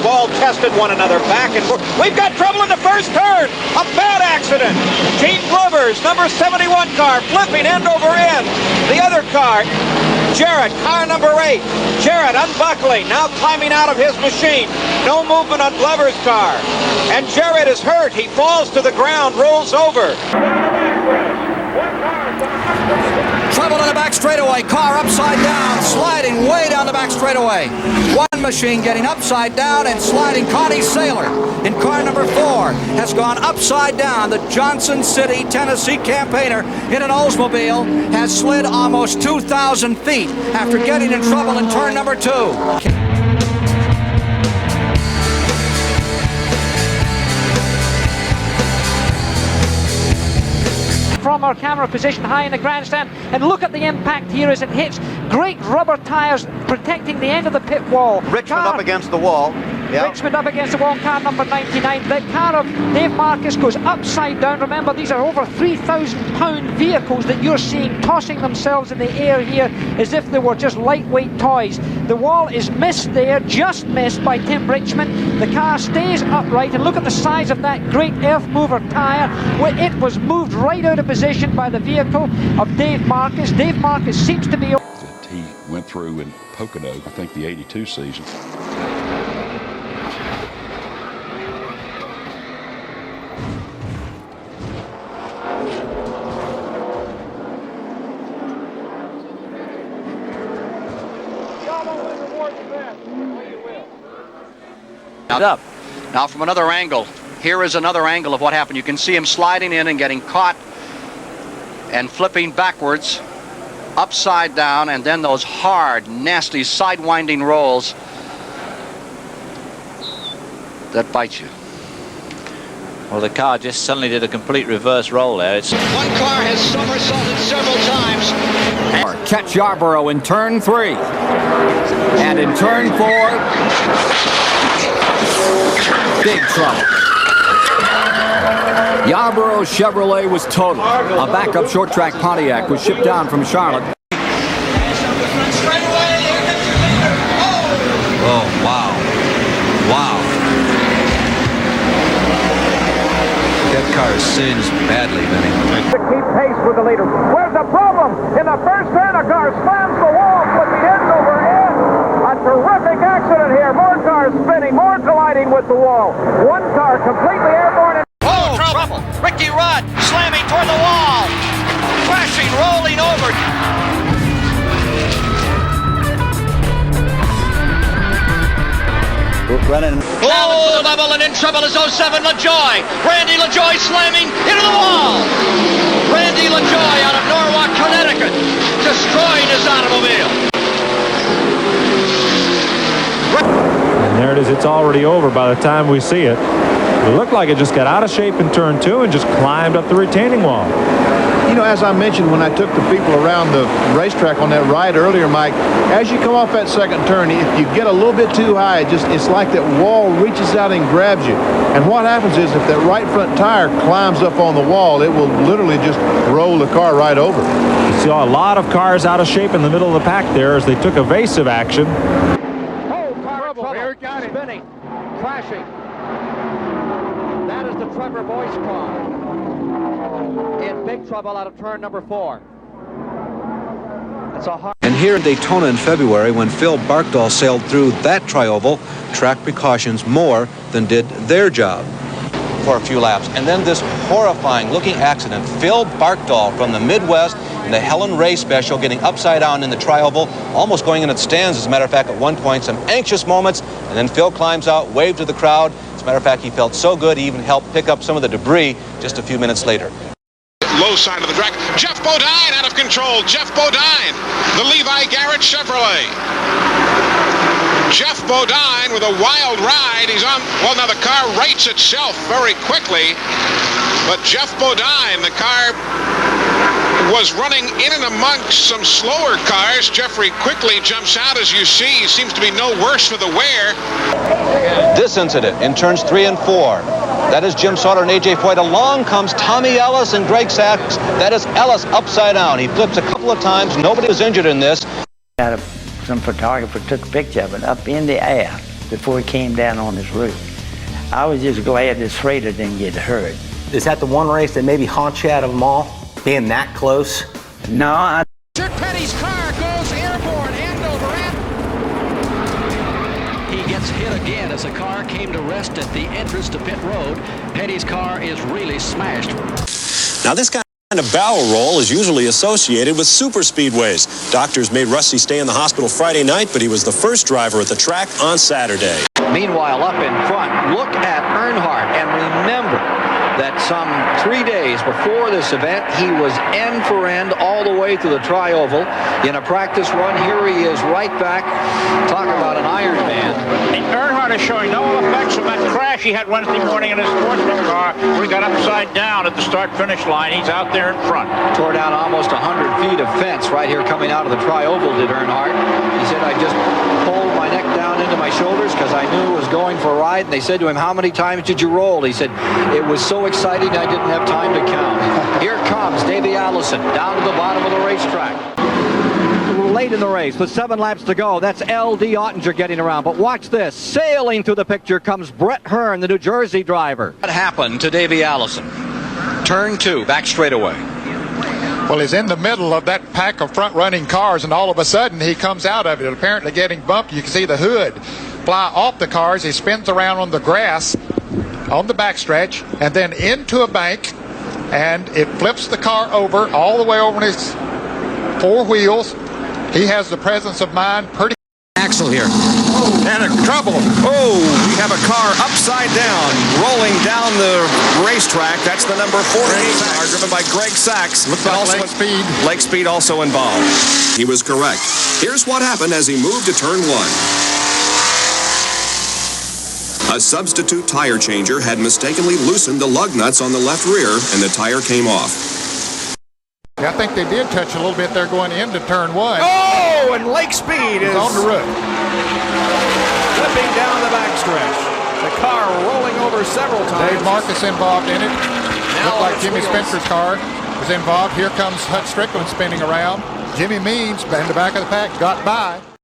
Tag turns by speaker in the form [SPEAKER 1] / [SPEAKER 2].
[SPEAKER 1] have all tested one another back and forth. We've got trouble in the first turn. A bad accident. Gene Glover's number 71 car flipping end over end. The other car, Jarrett, car number 8. Jarrett unbuckling, now climbing out of his machine. No movement on Glover's car. And Jarrett is hurt. He falls to the ground, rolls over.
[SPEAKER 2] Trouble in the back straightaway. Car upside down, sliding way down the back straightaway. One machine getting upside down and sliding. Connie Saylor in car number 4 has gone upside down. The Johnson City, Tennessee campaigner in an Oldsmobile has slid almost 2,000 feet after getting in trouble in turn number 2.
[SPEAKER 3] From our camera position high in the grandstand, and look at the impact here as it hits. Great rubber tires protecting the end of the pit wall.
[SPEAKER 4] Richmond up against the wall. Yep.
[SPEAKER 3] Richmond up against the wall, car number 99. The car of Dave Marcus goes upside down. Remember, these are over 3,000-pound vehicles that you're seeing tossing themselves in the air here as if they were just lightweight toys. The wall is missed there, just missed by Tim Richmond. The car stays upright, and look at the size of that great earth mover tire. It was moved right out of position by the vehicle of Dave Marcus. Dave Marcus seems to be...
[SPEAKER 5] That he went through in Pocono, I think the 82 season.
[SPEAKER 2] Now from another angle, here is another angle of what happened. You can see him sliding in and getting caught and flipping backwards, upside down, and then those hard, nasty, sidewinding rolls that bite you.
[SPEAKER 6] Well, the car just suddenly did a complete reverse roll there.
[SPEAKER 2] One car has somersaulted several times.
[SPEAKER 7] Chet Yarborough in turn 3. And in turn 4, big trouble. Yarborough Chevrolet was totaled. A backup short track Pontiac was shipped down from Charlotte.
[SPEAKER 6] Oh, wow. Wow. That car is singed badly, Benny.
[SPEAKER 1] To keep pace with the leader. Where's the problem? In the first turn, a car slams the wall, flipping end over end. A terrific accident here. More cars spinning, more colliding with the wall. One car completely airborne.
[SPEAKER 2] Oh, trouble! Ricky Rudd slamming toward the wall, crashing, rolling over. Oh, level and in trouble is 07 LaJoy. Randy LaJoy slamming into the wall. Randy LaJoy out of Norwalk, Connecticut, destroying his automobile.
[SPEAKER 8] And there it is. It's already over by the time we see it. It looked like it just got out of shape in turn 2 and just climbed up the retaining wall.
[SPEAKER 9] You know, as I mentioned when I took the people around the racetrack on that ride earlier, Mike, as you come off that second turn, if you get a little bit too high, it's like that wall reaches out and grabs you. And what happens is if that right front tire climbs up on the wall, it will literally just roll the car right over.
[SPEAKER 8] You saw a lot of cars out of shape in the middle of the pack there as they took evasive action.
[SPEAKER 1] Oh, car trouble. Here, got it. Spinning, crashing. That is the Trevor Boyce car. In big trouble out of turn number 4. It's a hard...
[SPEAKER 10] And here in Daytona in February, when Phil Barkdahl sailed through that tri-oval, track precautions more than did their job.
[SPEAKER 11] For a few laps. And then this horrifying looking accident. Phil Barkdahl from the Midwest in the Helen Ray Special getting upside down in the tri-oval, almost going in its stands, as a matter of fact, at one point. Some anxious moments, and then Phil climbs out, waved to the crowd. As a matter of fact, he felt so good he even helped pick up some of the debris just a few minutes later.
[SPEAKER 12] Low side of the track. Jeff Bodine out of control. Jeff Bodine, the Levi Garrett Chevrolet. Jeff Bodine with a wild ride. He's on, well, now the car rights itself very quickly, but Jeff Bodine, the car was running in and amongst some slower cars. Jeffrey quickly jumps out, as you see. He seems to be no worse for the wear.
[SPEAKER 11] This incident in turns 3 and 4. That is Jim Sauter and A.J. Foyt. Along comes Tommy Ellis and Greg Sachs. That is Ellis upside down. He flips a couple of times. Nobody was injured in this.
[SPEAKER 13] Some photographer took a picture of it up in the air. before he came down on his roof. I was just glad this freighter didn't get hurt.
[SPEAKER 14] Is that the one race that maybe haunts you out of them all, being that close?
[SPEAKER 13] No,
[SPEAKER 2] Richard Petty's car goes airborne, end over end. He gets hit again as the car came to rest at the entrance to pit road. Petty's car is really smashed.
[SPEAKER 15] Now this kind of barrel roll is usually associated with super speedways. Doctors made Rusty stay in the hospital Friday night, but he was the first driver at the track on Saturday.
[SPEAKER 2] Meanwhile, up in front, look at Earnhardt, and remember that some 3 days before this event, he was end for end all the way to the Tri-Oval in a practice run. Here he is right back. Talk about an Iron Man.
[SPEAKER 16] Earnhardt is showing no effects from that crash he had Wednesday morning in his sportsman car where he got upside down at the start-finish line. He's out there in front.
[SPEAKER 2] Tore down almost 100 feet of fence right here coming out of the Tri-Oval, did Earnhardt. He said, I just pulled my neck down into my shoulders because I knew it was going for a ride. And they said to him, how many times did you roll? He said, it was so exciting I didn't have time to count. Here comes Davey Allison down to the bottom of the racetrack. Late in the race with 7 laps to go. That's L.D. Ottinger getting around. But watch this. Sailing through the picture comes Brett Hearn, the New Jersey driver. What happened to Davey Allison? Turn 2, back straightaway.
[SPEAKER 17] Well, he's in the middle of that pack of front-running cars, and all of a sudden he comes out of it, apparently getting bumped. You can see the hood fly off the cars. He spins around on the grass on the backstretch and then into a bank, and it flips the car over all the way over on his 4 wheels. He has the presence of mind. Pretty
[SPEAKER 18] Axel here. And a trouble. Oh, we have a car upside down, rolling down the racetrack. That's the number 48 car, driven by Greg Sachs.
[SPEAKER 17] Looks like Lake Speed.
[SPEAKER 18] Lake Speed also involved. He was correct. Here's what happened as he moved to turn 1. A substitute tire changer had mistakenly loosened the lug nuts on the left rear, and the tire came off.
[SPEAKER 17] I think they did touch a little bit there going into turn 1.
[SPEAKER 18] Oh, and Lake Speed is
[SPEAKER 17] on the roof.
[SPEAKER 18] Flipping down the backstretch. The car rolling over several times.
[SPEAKER 17] Dave Marcus involved in it. Looked like Jimmy Spencer's car was involved. Here comes Hut Strickland spinning around. Jimmy Means in the back of the pack got by.